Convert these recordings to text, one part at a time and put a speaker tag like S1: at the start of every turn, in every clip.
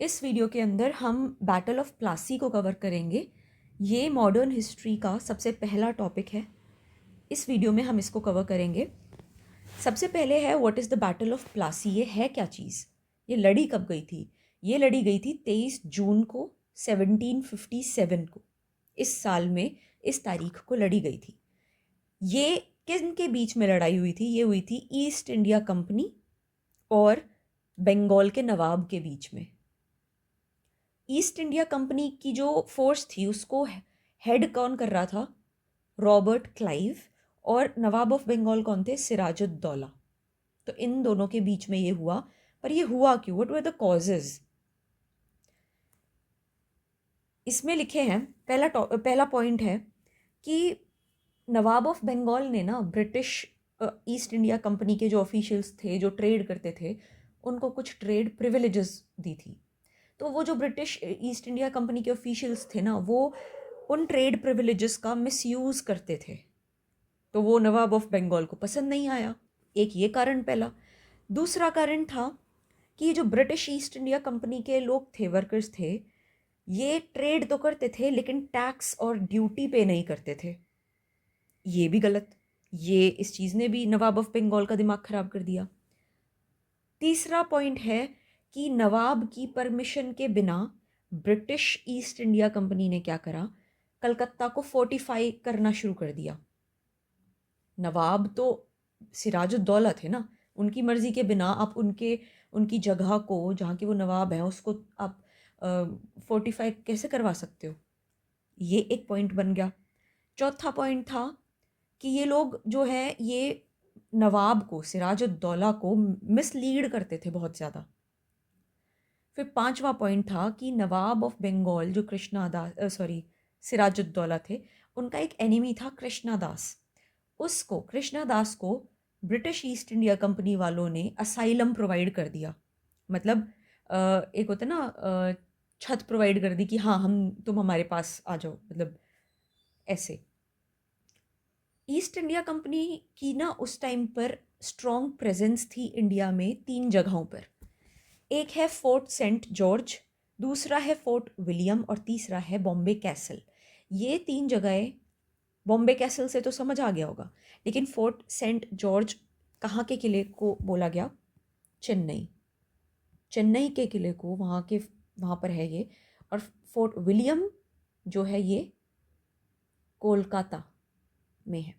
S1: इस वीडियो के अंदर हम बैटल ऑफ प्लासी को कवर करेंगे। ये मॉडर्न हिस्ट्री का सबसे पहला टॉपिक है। इस वीडियो में हम इसको कवर करेंगे। सबसे पहले है what is the battle of Plassey. ये है क्या चीज़, ये लड़ी कब गई थी? ये लड़ी गई थी 23 जून को 1757 को। इस साल में इस तारीख को लड़ी गई थी। ये किन के बीच में लड़ाई हुई थी? ये हुई थी ईस्ट इंडिया कंपनी और बंगाल के नवाब के बीच में। ईस्ट इंडिया कंपनी की जो फोर्स थी उसको हेड कौन कर रहा था? Robert Clive. और नवाब ऑफ बंगाल कौन थे? सिराजुद्दौला। तो इन दोनों के बीच में ये हुआ। पर ये हुआ क्यों? What were the causes? इसमें लिखे हैं, पहला पॉइंट है कि नवाब ऑफ बंगाल ने ना ब्रिटिश ईस्ट इंडिया कंपनी के जो ऑफिशियल्स थे, जो ट्रेड करते थे, उनको कुछ ट्रेड प्रिविलेजेस दी थी। तो वो जो ब्रिटिश ईस्ट इंडिया कंपनी के ऑफिशियल्स थे ना, वो उन ट्रेड प्रिविलेजेस का मिसयूज़ करते थे। तो वो नवाब ऑफ बंगाल को पसंद नहीं आया। एक ये कारण पहला। दूसरा कारण था कि जो ब्रिटिश ईस्ट इंडिया कंपनी के लोग थे, वर्कर्स थे, ये ट्रेड तो करते थे लेकिन टैक्स और ड्यूटी पे नहीं करते थे। ये भी गलत। ये इस चीज़ ने भी नवाब ऑफ बंगाल का दिमाग ख़राब कर दिया। तीसरा पॉइंट है कि नवाब की परमिशन के बिना ब्रिटिश ईस्ट इंडिया कंपनी ने क्या करा? कलकत्ता को फोर्टिफाई करना शुरू कर दिया। नवाब तो सिराजुद्दौला थे ना, उनकी मर्जी के बिना आप उनकी जगह को, जहाँ के वो नवाब हैं, उसको आप फोर्टिफाई कैसे करवा सकते हो? ये एक पॉइंट बन गया। चौथा पॉइंट था कि ये लोग जो है ये नवाब को, सिराजुद्दौला को मिसलीड करते थे बहुत ज़्यादा। फिर पांचवा पॉइंट था कि नवाब ऑफ बंगाल जो सिराजुद्दौला थे, उनका एक एनिमी था कृष्णादास। कृष्णादास को ब्रिटिश ईस्ट इंडिया कंपनी वालों ने असाइलम प्रोवाइड कर दिया। मतलब एक होता ना, छत प्रोवाइड कर दी कि हाँ तुम हमारे पास आ जाओ, मतलब ऐसे। ईस्ट इंडिया कंपनी की ना उस टाइम पर स्ट्रॉन्ग प्रेजेंस थी इंडिया में 3 जगहों पर। एक है फोर्ट सेंट जॉर्ज, दूसरा है फोर्ट विलियम और तीसरा है बॉम्बे कैसल। ये 3 जगहें, बॉम्बे कैसल से तो समझ आ गया होगा, लेकिन फोर्ट सेंट जॉर्ज कहाँ के किले को बोला गया? चेन्नई के किले को, वहाँ पर है ये। और फोर्ट विलियम जो है ये कोलकाता में है।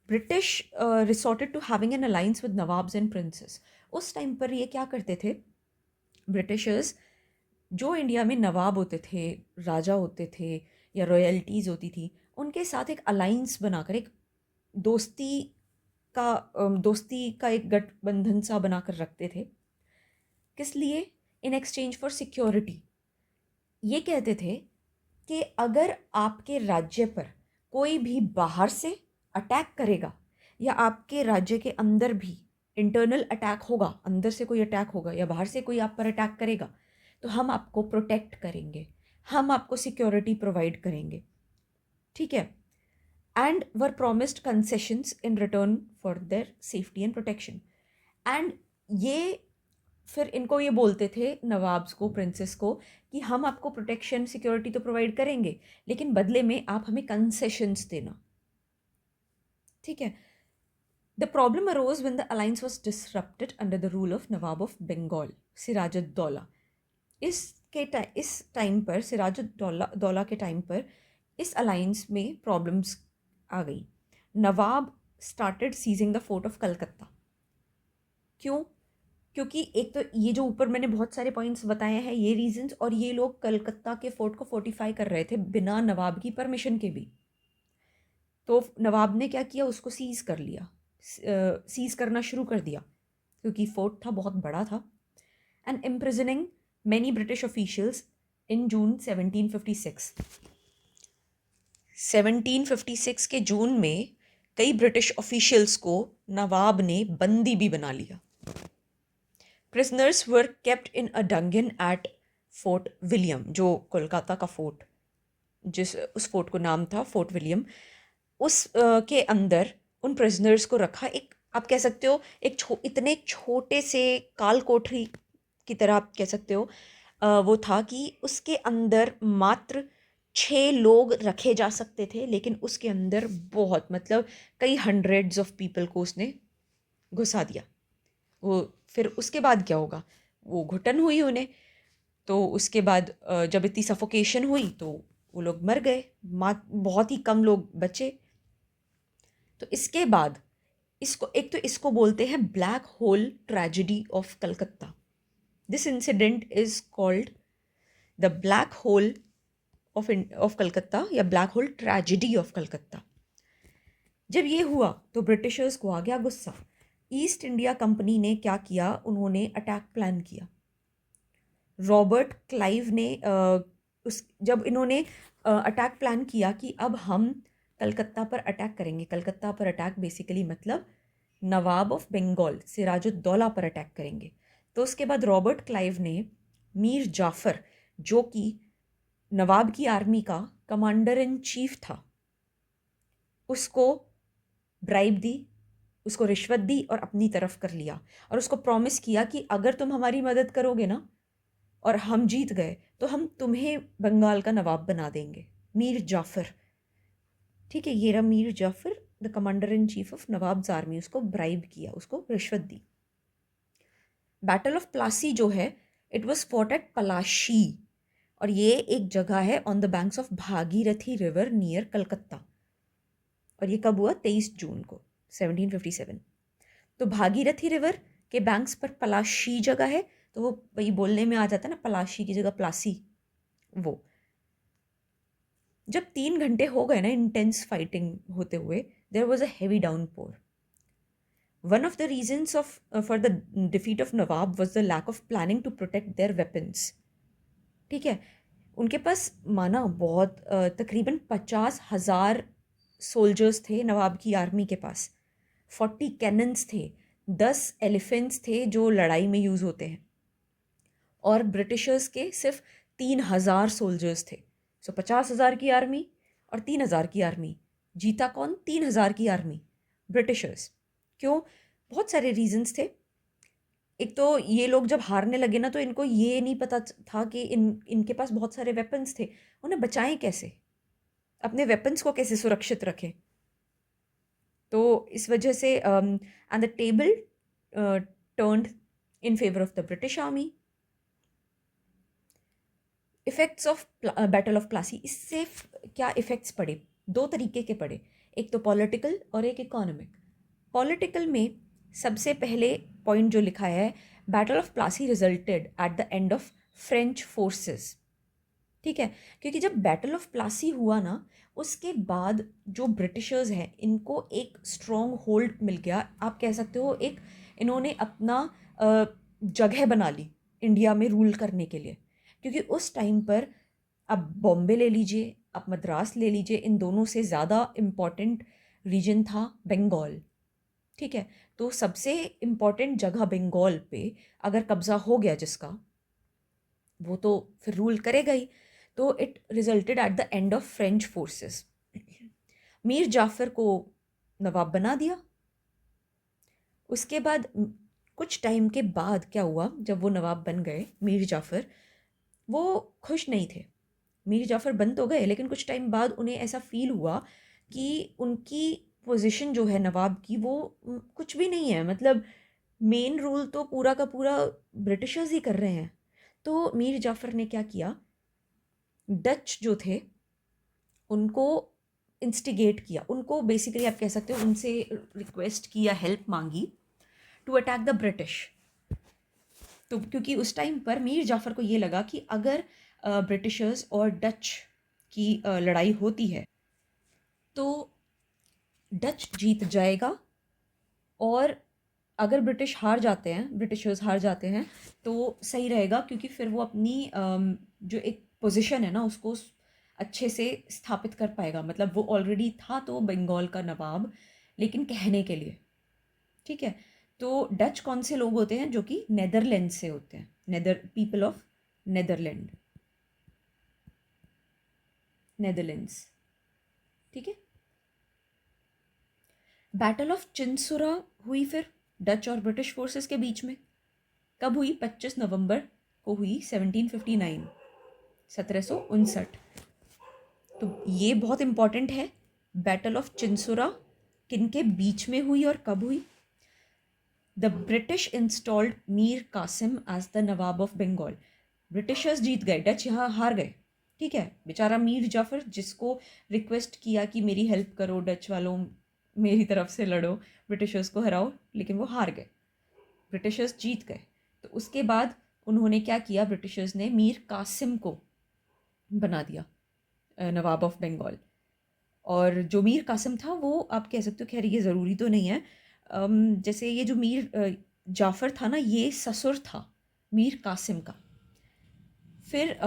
S1: British resorted to having an alliance with nawabs and princes. उस टाइम पर ये क्या करते थे ब्रिटिशर्स? जो इंडिया में नवाब होते थे, राजा होते थे या रॉयल्टीज़ होती थी, उनके साथ एक अलायंस बनाकर, एक दोस्ती का एक गठबंधन सा बनाकर रखते थे। किस लिए? In exchange for security. ये कहते थे कि अगर आपके राज्य पर कोई भी बाहर से अटैक करेगा या आपके राज्य के अंदर भी इंटरनल अटैक होगा, अंदर से कोई अटैक होगा या बाहर से कोई आप पर अटैक करेगा, तो हम आपको प्रोटेक्ट करेंगे, हम आपको सिक्योरिटी प्रोवाइड करेंगे। ठीक है। And were promised concessions in return for their safety and protection. And ये फिर इनको ये बोलते थे, नवाब्स को, प्रिंसेस को, कि हम आपको प्रोटेक्शन, सिक्योरिटी तो प्रोवाइड करेंगे, लेकिन बदले में आप हमें कंसेशंस देना। ठीक है। The problem arose when the alliance was disrupted under the rule of nawab of Bengal Sirajuddaulah. इस टाइम पर, सिराजुद्दौला के टाइम पर, इस अलायंस में प्रॉब्लम्स आ गई। Nawab started seizing the fort of Calcutta. क्यों? क्योंकि एक तो ये जो ऊपर मैंने बहुत सारे पॉइंट्स बताए हैं, ये रीजंस, और ये लोग कलकत्ता के फोर्ट को फोर्टिफाई कर रहे थे बिना नवाब की परमिशन के भी। तो नवाब ने क्या किया? उसको सीज कर लिया, सीज करना शुरू कर दिया, क्योंकि फोर्ट था, बहुत बड़ा था। And imprisoning many British officials in June 1756। 1756 के जून में कई ब्रिटिश ऑफिशियल्स को नवाब ने बंदी भी बना लिया। Prisoners were kept in a dungeon at Fort William, जो कोलकाता का फोर्ट, उस फोर्ट को नाम था फोर्ट विलियम। के अंदर उन प्रिजनर्स को रखा, एक आप कह सकते हो एक इतने छोटे से काल कोठरी की तरह आप कह सकते हो। वो था कि उसके अंदर मात्र 6 लोग रखे जा सकते थे, लेकिन उसके अंदर बहुत मतलब कई हंड्रेड्स ऑफ पीपल को उसने घुसा दिया। वो फिर उसके बाद क्या होगा, वो घुटन हुई उन्हें। तो उसके बाद जब इतनी सफोकेशन हुई तो वो लोग मर गए, बहुत ही कम लोग बचे। तो इसके बाद इसको बोलते हैं black hole tragedy of Calcutta. This incident is called the black hole of Calcutta या black hole tragedy of Calcutta. जब ये हुआ तो ब्रिटिशर्स को आ गया गुस्सा। ईस्ट इंडिया कंपनी ने क्या किया, उन्होंने अटैक प्लान किया। रॉबर्ट क्लाइव ने जब इन्होंने अटैक प्लान किया कि अब हम कलकत्ता पर अटैक करेंगे। कलकत्ता पर अटैक बेसिकली मतलब नवाब ऑफ बंगाल सिराजुद्दौला पर अटैक करेंगे। तो उसके बाद रॉबर्ट क्लाइव ने मीर जाफ़र, जो कि नवाब की आर्मी का कमांडर इन चीफ था, उसको ब्राइब दी, उसको रिश्वत दी और अपनी तरफ कर लिया। और उसको प्रॉमिस किया कि अगर तुम हमारी मदद करोगे ना और हम जीत गए तो हम तुम्हें बंगाल का नवाब बना देंगे। मीर जाफ़र, ठीक है, ये रहा Mir Jafar, the commander in chief of nawabs army. उसको ब्राइब किया, उसको रिश्वत दी। बैटल ऑफ प्लासी जो है, इट वॉज फॉट एट पलाशी, और ये एक जगह है on the banks of Bhagirathi river near Calcutta. और ये कब हुआ, 23 जून को 1757। तो भागीरथी रिवर के बैंक्स पर पलाशी जगह है, तो वो वही बोलने में आ जाता है ना, पलाशी की जगह प्लासी। वो जब 3 घंटे हो गए ना इंटेंस फाइटिंग होते हुए, there was a heavy downpour. One of the reasons for the defeat of nawab was the lack of planning to protect their weapons. ठीक है, उनके पास माना बहुत तकरीबन 50,000 सोल्जर्स थे नवाब की आर्मी के पास। 40 कैनन्स थे, 10 एलिफेंट्स थे जो लड़ाई में यूज़ होते हैं, और ब्रिटिशर्स के सिर्फ 3,000 सोल्जर्स थे। सो 50,000 की आर्मी और 3,000 की आर्मी। जीता कौन, 3,000 की आर्मी, ब्रिटिशर्स। क्यों, बहुत सारे रीजंस थे। एक तो ये लोग जब हारने लगे ना, तो इनको ये नहीं पता था कि इनके पास बहुत सारे वेपन्स थे, उन्हें बचाएं कैसे, अपने वेपन्स को कैसे सुरक्षित रखें। तो इस वजह से and the table turned in favour of the British army. Effects of battle of Plassey, इससे क्या इफेक्ट्स पड़े, 2 तरीके के पड़े, एक तो पॉलिटिकल और एक इकोनॉमिक। पॉलिटिकल में सबसे पहले पॉइंट जो लिखा है, battle of Plassey resulted at the end of French forces. ठीक है, क्योंकि जब बैटल ऑफ प्लासी हुआ ना, उसके बाद जो ब्रिटिशर्स हैं इनको एक स्ट्रॉन्ग होल्ड मिल गया, आप कह सकते हो। एक इन्होंने अपना जगह बना ली इंडिया में रूल करने के लिए। क्योंकि उस टाइम पर, अब बॉम्बे ले लीजिए, आप मद्रास ले लीजिए, इन दोनों से ज़्यादा इम्पॉर्टेंट रीजन था बंगाल। ठीक है, तो सबसे इम्पॉर्टेंट जगह बंगाल पे अगर कब्जा हो गया जिसका, वो तो फिर रूल करेगा ही। तो it resulted at the end of French forces. Mir Jafar को नवाब बना दिया। उसके बाद कुछ टाइम के बाद क्या हुआ, जब वो नवाब बन गए मीर जाफ़र, वो खुश नहीं थे। मीर जाफ़र बन तो गए, लेकिन कुछ टाइम बाद उन्हें ऐसा फील हुआ कि उनकी पोजीशन जो है नवाब की, वो कुछ भी नहीं है। मतलब मेन रूल तो पूरा का पूरा ब्रिटिशर्स ही कर रहे हैं। तो मीर जाफ़र ने क्या किया, डच जो थे उनको इंस्टिगेट किया, उनको बेसिकली आप कह सकते हो उनसे रिक्वेस्ट किया, हेल्प मांगी टू अटैक द ब्रिटिश। तो क्योंकि उस टाइम पर मीर जाफ़र को ये लगा कि अगर ब्रिटिशर्स और डच की लड़ाई होती है तो डच जीत जाएगा, और अगर ब्रिटिश हार जाते हैं, ब्रिटिशर्स हार जाते हैं, तो सही रहेगा, क्योंकि फिर वो अपनी जो एक पोजीशन है ना उसको अच्छे से स्थापित कर पाएगा। मतलब वो ऑलरेडी था तो बंगाल का नवाब, लेकिन कहने के लिए। ठीक है, तो डच कौन से लोग होते हैं, जो कि नेदरलैंड से होते हैं, पीपल ऑफ नेदरलैंड, नेदरलैंड्स। ठीक है, बैटल ऑफ चिंसुरा हुई फिर डच और ब्रिटिश फोर्सेस के बीच में। कब हुई? 25 नवंबर को हुई 1759, 1759। तो ये बहुत इंपॉर्टेंट है। बैटल ऑफ चिंसुरा किनके बीच में हुई और कब हुई? The British installed Mir Qasim as the nawab of Bengal. Britishers जीत गए, डच यहाँ हार गए। ठीक है, बेचारा मीर जाफर जिसको रिक्वेस्ट किया कि मेरी हेल्प करो डच वालों, मेरी तरफ से लड़ो, ब्रिटिशर्स को हराओ, लेकिन वो हार गए, ब्रिटिशर्स जीत गए। तो उसके बाद उन्होंने क्या किया? ब्रिटिशर्स ने मीर कासिम को बना दिया नवाब ऑफ बंगाल। और जो मीर कासिम था वो आप कह सकते हो, खैर ये ज़रूरी तो नहीं है, जैसे ये जो मीर जाफ़र था ना, ये ससुर था मीर कासिम का। फिर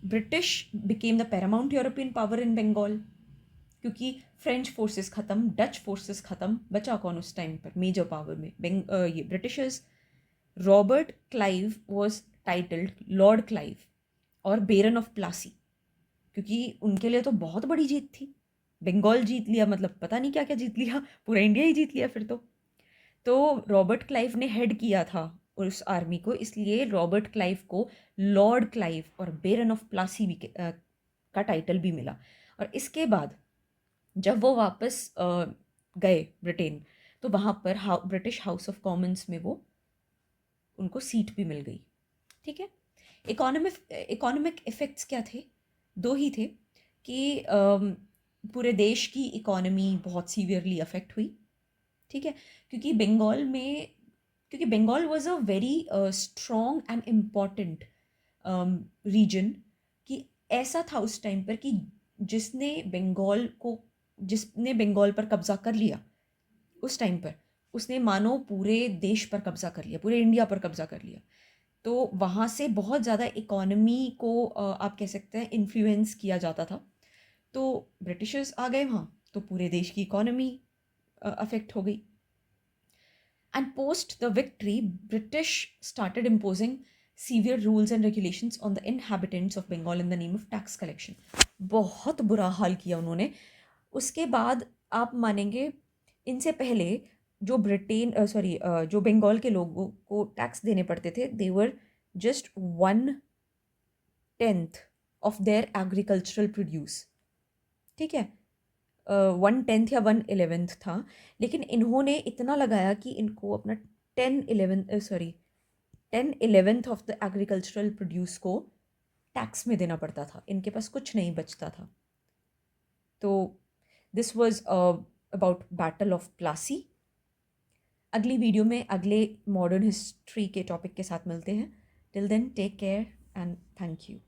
S1: British became the paramount European power in Bengal, क्योंकि फ्रेंच फोर्सेस ख़त्म, डच फोर्सेस ख़त्म, बचा कौन उस टाइम पर मेजर पावर में? ये Britishers. Robert Clive was titled Lord Clive और बेरन ऑफ प्लासी, क्योंकि उनके लिए तो बहुत बड़ी जीत थी। बंगाल जीत लिया, मतलब पता नहीं क्या क्या जीत लिया, पूरा इंडिया ही जीत लिया फिर तो रॉबर्ट क्लाइव ने हेड किया था उस आर्मी को, इसलिए रॉबर्ट क्लाइव को लॉर्ड क्लाइव और बेरन ऑफ प्लासी भी का टाइटल भी मिला। और इसके बाद जब वो वापस गए ब्रिटेन, तो वहाँ पर ब्रिटिश हाउस ऑफ कॉमन्स में वो उनको सीट भी मिल गई। ठीक है। इकोनॉमिक इफ़ेक्ट्स क्या थे? दो ही थे कि पूरे देश की इकोनॉमी बहुत सीवियरली अफेक्ट हुई। ठीक है, क्योंकि Bengal was a very strong and important region, कि ऐसा था उस टाइम पर कि जिसने बंगाल पर कब्जा कर लिया उस टाइम पर, उसने मानो पूरे देश पर कब्जा कर लिया, पूरे इंडिया पर कब्जा कर लिया। तो वहाँ से बहुत ज़्यादा इकोनॉमी को आप कह सकते हैं इन्फ्लुएंस किया जाता था। तो ब्रिटिशर्स आ गए वहाँ, तो पूरे देश की इकोनॉमी अफेक्ट हो गई। And post the victory British started imposing severe rules and regulations on the inhabitants of Bengal in the name of tax collection. बहुत बुरा हाल किया उन्होंने। उसके बाद आप मानेंगे, इनसे पहले जो जो बंगाल के लोगों को टैक्स देने पड़ते थे, they were just 1/10 of their agricultural produce. ठीक है, 1/10 या 1/11 था, लेकिन इन्होंने इतना लगाया कि इनको अपना 10/11 ऑफ द एग्रीकल्चरल प्रोड्यूस को टैक्स में देना पड़ता था, इनके पास कुछ नहीं बचता था। तो this was about battle of Plassey. अगली वीडियो में अगले मॉडर्न हिस्ट्री के टॉपिक के साथ मिलते हैं। Till then take care and thank you.